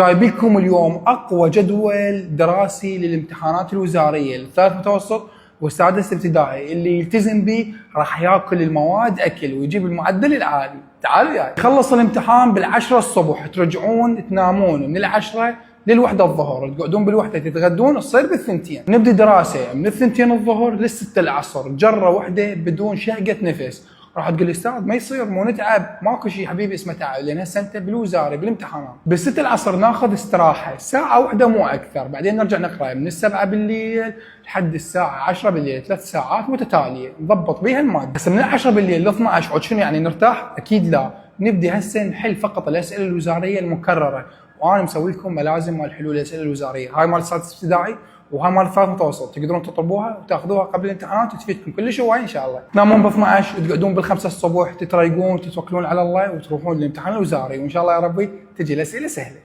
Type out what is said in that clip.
جايبيكم اليوم اقوى جدول دراسي للامتحانات الوزاريه للثالث متوسط والسادس ابتدائي، اللي يلتزم به راح ياكل المواد اكل ويجيب المعدل العالي. تعالوا يعني يخلص الامتحان بالعشرة الصبح، ترجعون تنامون من العشرة للوحدة الظهر، تقعدون بالوحدة تتغدون، تصير بالثنتين. نبدي دراسة من الثنتين الظهر للستة العصر، جرة وحدة بدون شهقة نفس. راح تقول لي استاذ ما يصير، مو نتعب. ماكو شيء حبيبي اسمه تعب، لان هسه انت بالوزاره بالامتحانات. بالستة العصر ناخذ استراحه ساعه واحده مو اكثر، بعدين نرجع نقرا من السبعة بالليل لحد الساعه 10 بالليل، 3 ساعات متتاليه نضبط بيها الماده. هسه من 10 بالليل ل 12 عود شنو يعني نرتاح؟ اكيد لا. نبدي هسه نحل فقط الاسئله الوزاريه المكرره، وانا مسوي لكم ملازم مال حلول الاسئله الوزاريه، هاي مال السادس ابتدائي وهاي مال الثالث متوسط، تقدرون تطلبوها وتاخذوها قبل الامتحانات وتفيدكم كلش هواي ان شاء الله. تنامون ب 12 وتقعدون بالخمسة الصبح، تتريقون وتتوكلون على الله وتروحون للامتحان الوزاري، وان شاء الله يا ربي تجي الاسئله سهله.